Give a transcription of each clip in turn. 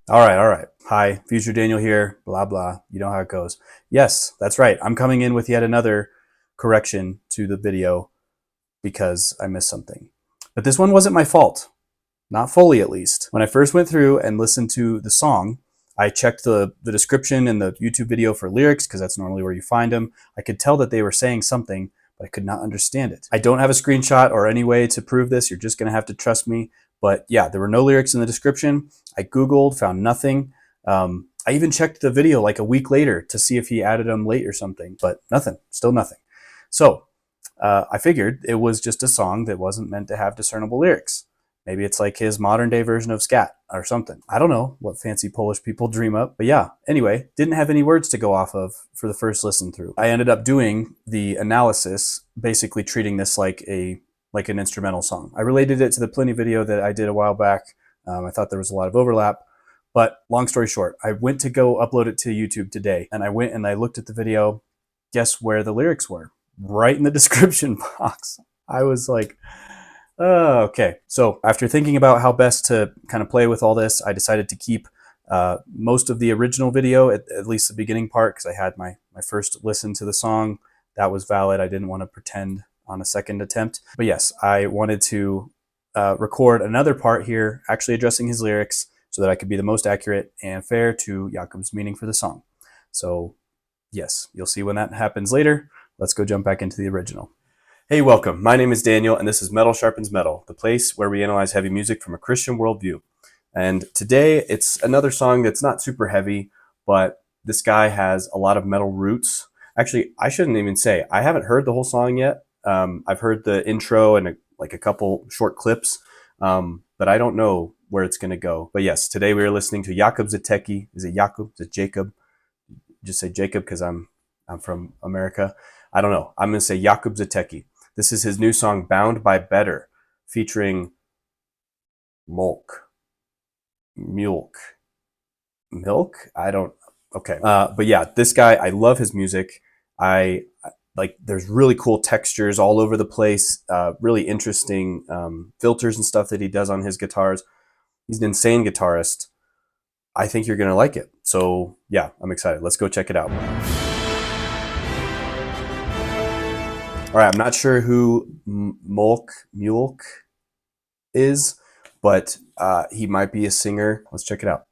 All right. Hi, Future Daniel here, blah, blah. You know how it goes. Yes, that's right. I'm coming in with yet another correction to the video because I missed something. But this one wasn't my fault. Not fully, at least. When I first went through and listened to the song, I checked the description in the YouTube video for lyrics because that's normally where you find them. I could tell that they were saying something, but I could not understand it. I don't have a screenshot or any way to prove this. You're just going to have to trust me. But yeah, there were no lyrics in the description. I Googled, found nothing. I even checked the video like a week later to see if he added them late or something, but nothing, still nothing. So I figured it was just a song that wasn't meant to have discernible lyrics. Maybe it's like his modern day version of scat or something. I don't know what fancy Polish people dream up. But yeah, anyway, didn't have any words to go off of for the first listen through. I ended up doing the analysis, basically treating this like an instrumental song. I related it to the Plenty video that I did a while back. I thought there was a lot of overlap. But long story short, I went to go upload it to YouTube today. And I went and I looked at the video. Guess where the lyrics were? Right in the description box. I was like, oh, okay. So after thinking about how best to kind of play with all this, I decided to keep most of the original video, at least the beginning part, because I had my first listen to the song. That was valid. I didn't want to pretend on a second attempt. But yes, I wanted to record another part here, actually addressing his lyrics, so that I could be the most accurate and fair to Jakub's meaning for the song. So yes, you'll see when that happens later. Let's go jump back into the original. Hey, welcome. My name is Daniel, and this is Metal Sharpens Metal, the place where we analyze heavy music from a Christian worldview. And today, it's another song that's not super heavy, but this guy has a lot of metal roots. Actually, I shouldn't even say. I haven't heard the whole song yet. I've heard the intro and a couple short clips, but I don't know where it's going to go. But yes, today we are listening to Jakub Zytecki. Is it Jakub? Is it Jacob? Just say Jacob because I'm from America. I don't know. I'm going to say Jakub Zytecki. This is his new song, Bound by Better, featuring Mùlk. I don't, okay. But yeah, this guy, I love his music. There's really cool textures all over the place, really interesting filters and stuff that he does on his guitars. He's an insane guitarist. I think you're going to like it. So yeah, I'm excited. Let's go check it out. All right, I'm not sure who Mùlk is, but he might be a singer. Let's check it out.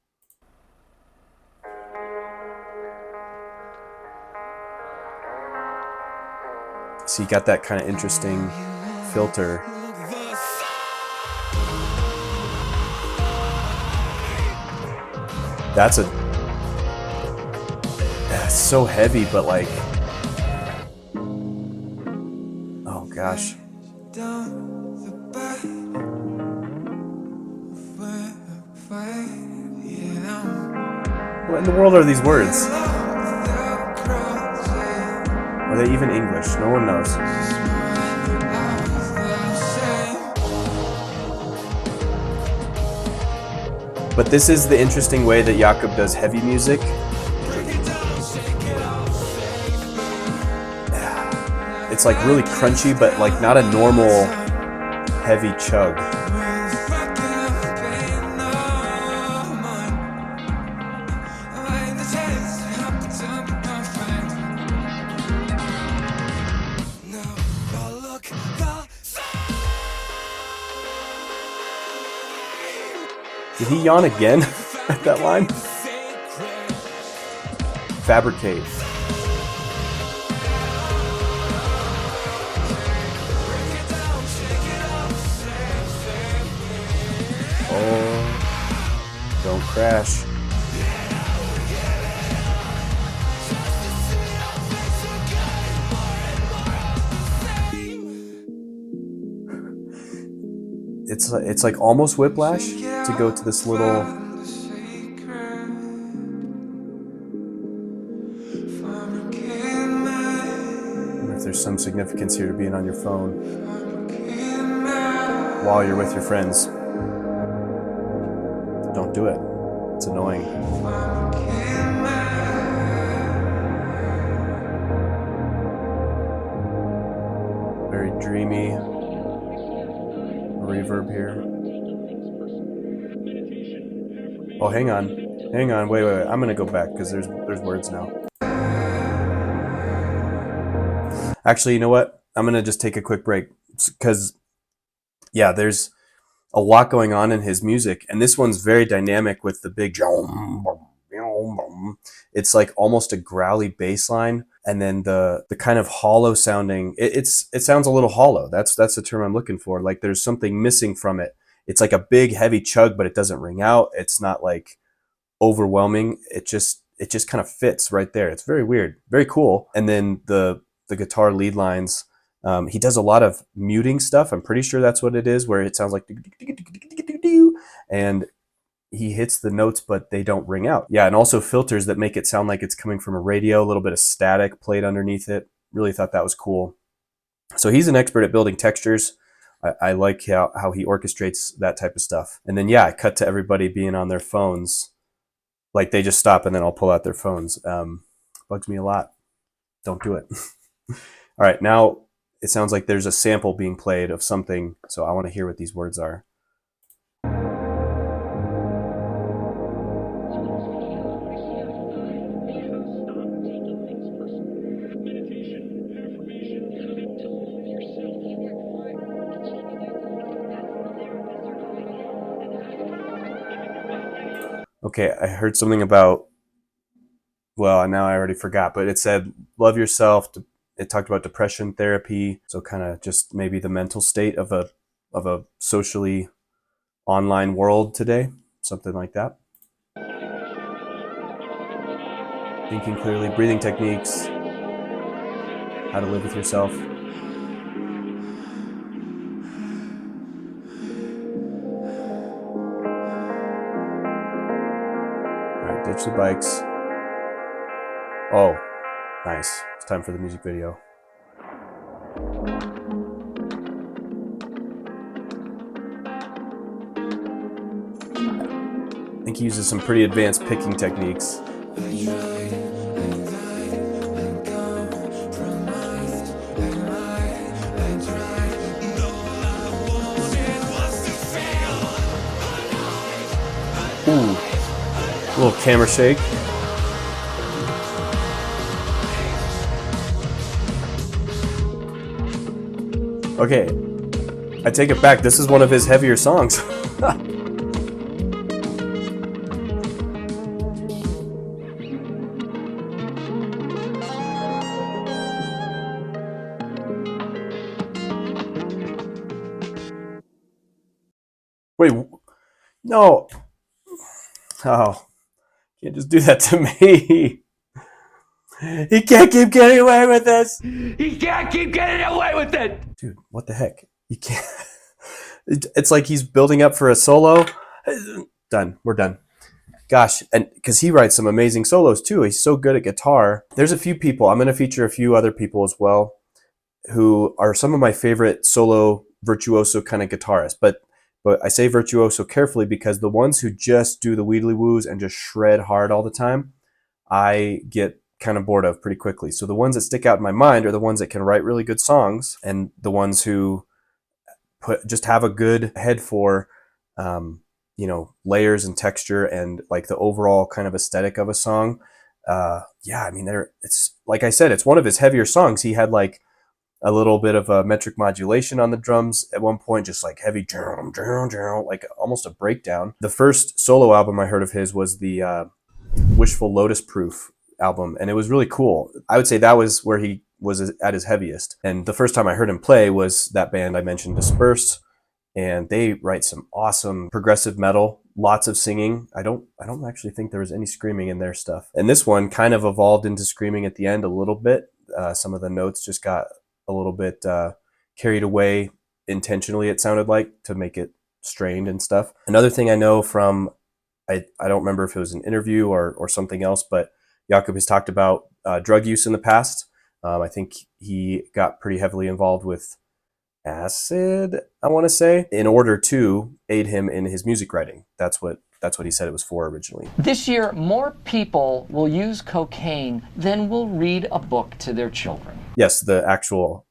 So you got that kind of interesting filter. That's so heavy, but like, oh gosh. What in the world are these words? Are they even English? No one knows. But this is the interesting way that Jakub does heavy music. It's like really crunchy, but like not a normal heavy chug. Did he yawn again at that line? Fabricate. Oh, don't crash. It's like almost Whiplash to go to this little. I wonder if there's some significance here to being on your phone while you're with your friends. Don't do it. It's annoying. Very dreamy. reverb here. Oh, hang on. Hang on. Wait. I'm going to go back because there's words now. Actually, you know what? I'm going to just take a quick break because, yeah, there's a lot going on in his music. And this one's very dynamic with the big... It's like almost a growly bass line. And then the kind of hollow sounding... It sounds a little hollow. That's the term I'm looking for. Like there's something missing from it. It's like a big, heavy chug, but it doesn't ring out. It's not like overwhelming. It just kind of fits right there. It's very weird, very cool. And then the guitar lead lines, he does a lot of muting stuff. I'm pretty sure that's what it is, where it sounds like, and he hits the notes, but they don't ring out. Yeah, and also filters that make it sound like it's coming from a radio, a little bit of static played underneath it. Really thought that was cool. So he's an expert at building textures. I like how he orchestrates that type of stuff. And then, yeah, I cut to everybody being on their phones. Like they just stop and then I'll pull out their phones. Bugs me a lot. Don't do it. All right, now it sounds like there's a sample being played of something, so I want to hear what these words are. Okay, I heard something about, well, now I already forgot, but it said, love yourself. It talked about depression therapy. So kind of just maybe the mental state of a socially online world today, something like that. Thinking clearly, breathing techniques, how to live with yourself. All right, ditch the bikes. Oh, nice. It's time for the music video. I think he uses some pretty advanced picking techniques. Ooh, a little camera shake. Okay, I take it back. This is one of his heavier songs. Wait, no. Oh, can't just do that to me. He can't keep getting away with this. He can't keep getting away with it. Dude, what the heck? You can't. It's like he's building up for a solo. Done. We're done. Gosh, and because he writes some amazing solos too. He's so good at guitar. There's a few people. I'm going to feature a few other people as well who are some of my favorite solo virtuoso kind of guitarists. But I say virtuoso carefully because the ones who just do the wheedly woos and just shred hard all the time, I get kind of bored of pretty quickly. So the ones that stick out in my mind are the ones that can write really good songs, and the ones who just have a good head for, layers and texture and like the overall kind of aesthetic of a song. Yeah, I mean, it's like I said, it's one of his heavier songs. He had like a little bit of a metric modulation on the drums at one point, just like heavy, like almost a breakdown. The first solo album I heard of his was the Wishful Lotus Proof album, and it was really cool. I would say that was where he was at his heaviest. And the first time I heard him play was that band I mentioned, Disperse, and they write some awesome progressive metal, lots of singing. I don't actually think there was any screaming in their stuff. And this one kind of evolved into screaming at the end a little bit. Some of the notes just got a little bit carried away intentionally, it sounded like, to make it strained and stuff. Another thing I know from, I don't remember if it was an interview or something else, but Jakub has talked about drug use in the past. I think he got pretty heavily involved with acid, I want to say, in order to aid him in his music writing. That's what he said it was for originally. This year, more people will use cocaine than will read a book to their children. Yes, the actual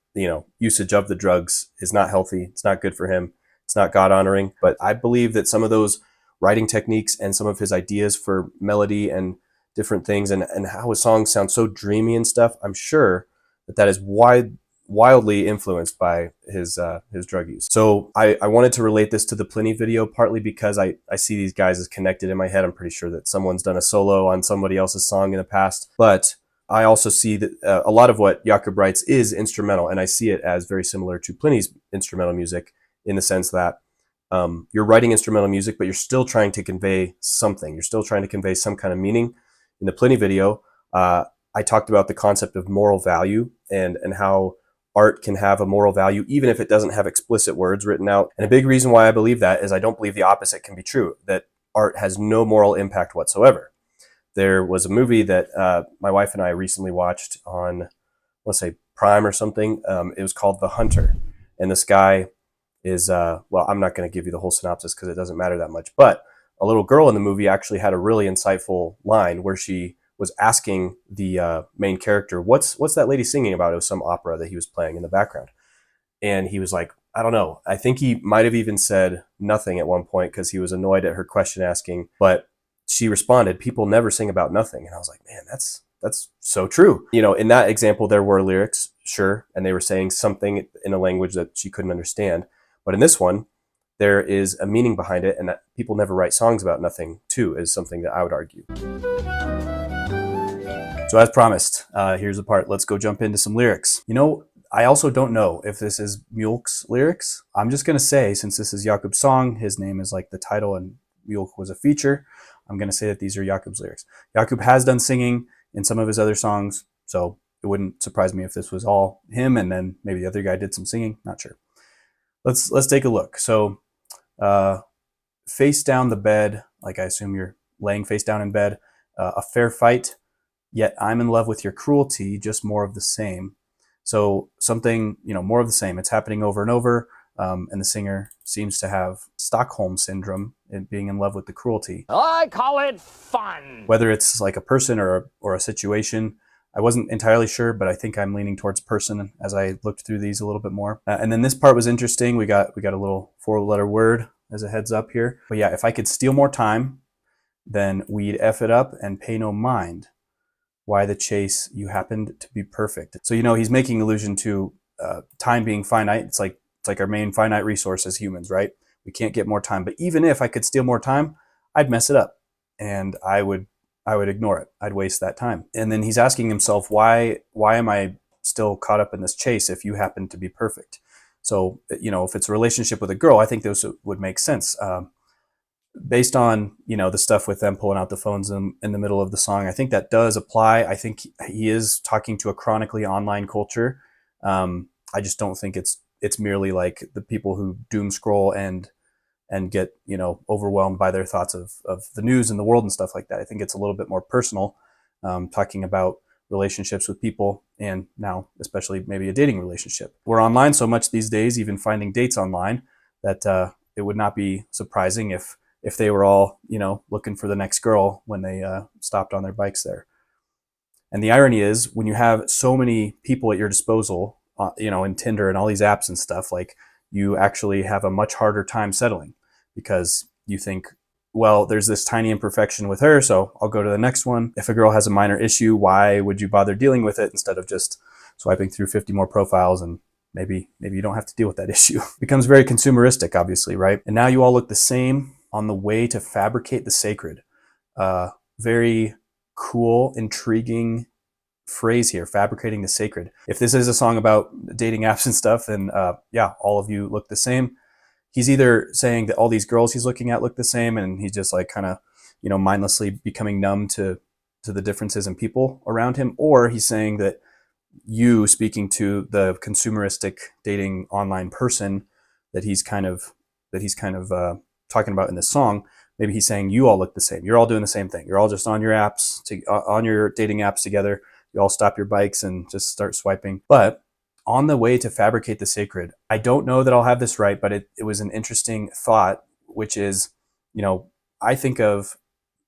usage of the drugs is not healthy. It's not good for him. It's not God honoring. But I believe that some of those writing techniques and some of his ideas for melody and different things and how his songs sound so dreamy and stuff, I'm sure that is wildly influenced by his drug use. So I wanted to relate this to the Pliny video, partly because I see these guys as connected in my head. I'm pretty sure that someone's done a solo on somebody else's song in the past. But I also see that a lot of what Jakub writes is instrumental, and I see it as very similar to Pliny's instrumental music in the sense that you're writing instrumental music, but you're still trying to convey something. You're still trying to convey some kind of meaning. In the Pliny video, I talked about the concept of moral value and how art can have a moral value, even if it doesn't have explicit words written out. And a big reason why I believe that is I don't believe the opposite can be true, that art has no moral impact whatsoever. There was a movie that my wife and I recently watched on, let's say, Prime or something. It was called The Hunter. And this guy is, well, I'm not going to give you the whole synopsis because it doesn't matter that much. But a little girl in the movie actually had a really insightful line where she was asking the main character, what's that lady singing about? It was some opera that he was playing in the background. And he was like, I don't know. I think he might have even said nothing at one point because he was annoyed at her question asking. But she responded, people never sing about nothing. And I was like, man, that's so true. You know, in that example, there were lyrics, sure, and they were saying something in a language that she couldn't understand. But in this one, there is a meaning behind it, and that people never write songs about nothing, too, is something that I would argue. So as promised, here's the part. Let's go jump into some lyrics. You know, I also don't know if this is Mùlk's lyrics. I'm just going to say, since this is Jakub's song, his name is like the title and Mùlk was a feature, I'm going to say that these are Jakub's lyrics. Jakub has done singing in some of his other songs, so it wouldn't surprise me if this was all him and then maybe the other guy did some singing. Not sure. Let's take a look. So face down the bed, like I assume you're laying face down in bed. A fair fight, yet I'm in love with your cruelty, just more of the same. So something, you know, more of the same. It's happening over and over. And the singer seems to have Stockholm syndrome in being in love with the cruelty. I call it fun. Whether it's like a person or a situation, I wasn't entirely sure, but I think I'm leaning towards person as I looked through these a little bit more. And then this part was interesting. We got a little 4-letter word as a heads up here. But yeah, if I could steal more time, then we'd F it up and pay no mind. Why the chase? You happened to be perfect. So, you know, he's making allusion to time being finite. It's like our main finite resource as humans, right? We can't get more time. But even if I could steal more time, I'd mess it up and I would ignore it. I'd waste that time. And then he's asking himself, why am I still caught up in this chase if you happen to be perfect? So, you know, if it's a relationship with a girl, I think those would make sense. Based on, you know, the stuff with them pulling out the phones in the middle of the song, I think that does apply. I think he is talking to a chronically online culture. I just don't think it's merely like the people who doom scroll and get, you know, overwhelmed by their thoughts of the news and the world and stuff like that. I think it's a little bit more personal, talking about relationships with people and now especially maybe a dating relationship. We're online so much these days, even finding dates online, that it would not be surprising if they were all, you know, looking for the next girl when they stopped on their bikes there. And the irony is when you have so many people at your disposal, you know, in Tinder and all these apps and stuff, like you actually have a much harder time settling because you think, well, there's this tiny imperfection with her, so I'll go to the next one. If a girl has a minor issue, why would you bother dealing with it instead of just swiping through 50 more profiles and maybe you don't have to deal with that issue. It becomes very consumeristic, obviously, right? And now you all look the same on the way to fabricate the sacred. Very cool, intriguing phrase here, fabricating the sacred. If this is a song about dating apps and stuff, then yeah, all of you look the same. He's either saying that all these girls he's looking at look the same and he's just like kind of, you know, mindlessly becoming numb to the differences in people around him, or he's saying that you, speaking to the consumeristic dating online person that he's kind of talking about in this song, maybe he's saying you all look the same. You're all doing the same thing. You're all just on your apps, on your dating apps together. You all stop your bikes and just start swiping. But on the way to fabricate the sacred, I don't know that I'll have this right, but it was an interesting thought, which is, you know, I think of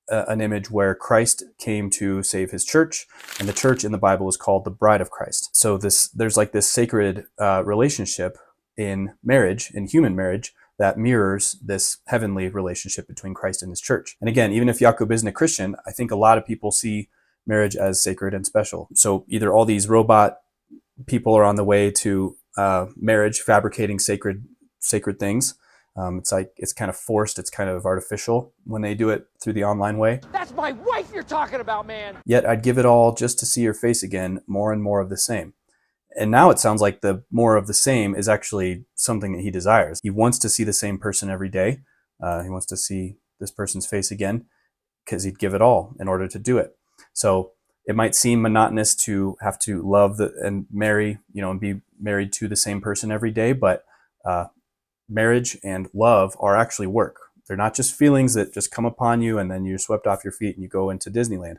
an image where Christ came to save his church, and the church in the Bible is called the bride of Christ. So there's like this sacred relationship in marriage, in human marriage, that mirrors this heavenly relationship between Christ and his church. And again, even if Jakub isn't a Christian, I think a lot of people see marriage as sacred and special. So either all these robot people are on the way to marriage, fabricating sacred things. It's like, it's kind of forced, it's kind of artificial when they do it through the online way. That's my wife you're talking about, man! Yet I'd give it all just to see your face again, more and more of the same. And now it sounds like the more of the same is actually something that he desires. He wants to see the same person every day. He wants to see this person's face again because he'd give it all in order to do it. So it might seem monotonous to have to love and marry, and be married to the same person every day, but marriage and love are actually work. They're not just feelings that just come upon you and then you're swept off your feet and you go into Disneyland.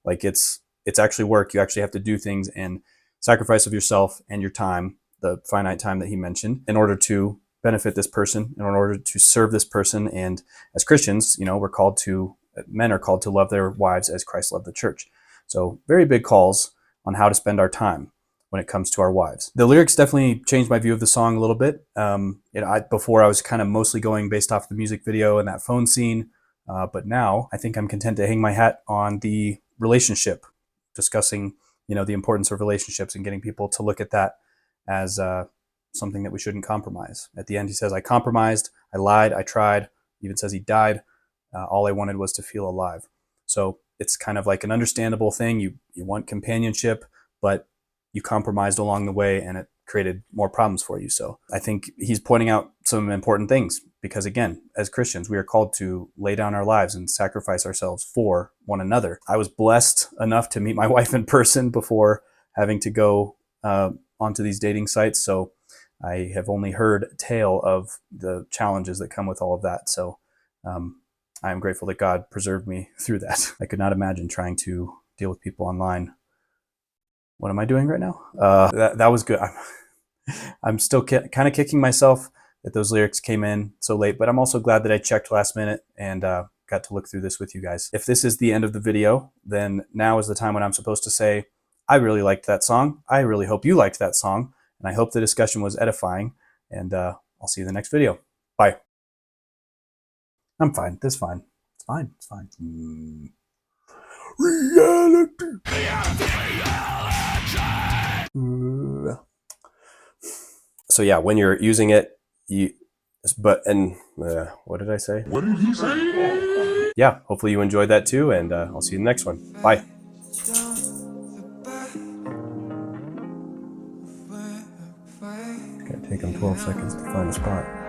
Like it's actually work. You actually have to do things and sacrifice of yourself and your time, the finite time that he mentioned, in order to benefit this person, in order to serve this person. And as Christians, men are called to love their wives as Christ loved the church. So very big calls on how to spend our time when it comes to our wives. The lyrics definitely changed my view of the song a little bit. Before I was kind of mostly going based off the music video and that phone scene. But now I think I'm content to hang my hat on the relationship, discussing, the importance of relationships and getting people to look at that as something that we shouldn't compromise. At the end, he says, I compromised, I lied, I tried. He even says he died. All I wanted was to feel alive. So it's kind of like an understandable thing. You want companionship, but you compromised along the way and it created more problems for you. So I think he's pointing out some important things because, again, as Christians, we are called to lay down our lives and sacrifice ourselves for one another. I was blessed enough to meet my wife in person before having to go onto these dating sites. So I have only heard a tale of the challenges that come with all of that. So I'm grateful that God preserved me through that. I could not imagine trying to deal with people online. What am I doing right now? That was good. I'm still kind of kicking myself that those lyrics came in so late, but I'm also glad that I checked last minute and got to look through this with you guys. If this is the end of the video, then now is the time when I'm supposed to say, I really liked that song. I really hope you liked that song. And I hope the discussion was edifying. And I'll see you in the next video. Bye. I'm fine. This is fine. It's fine. It's fine. Reality. So yeah, when you're using it, what did I say? What did he say? Yeah, hopefully you enjoyed that too, and I'll see you in the next one. Bye. It's gonna take him 12 seconds to find a spot.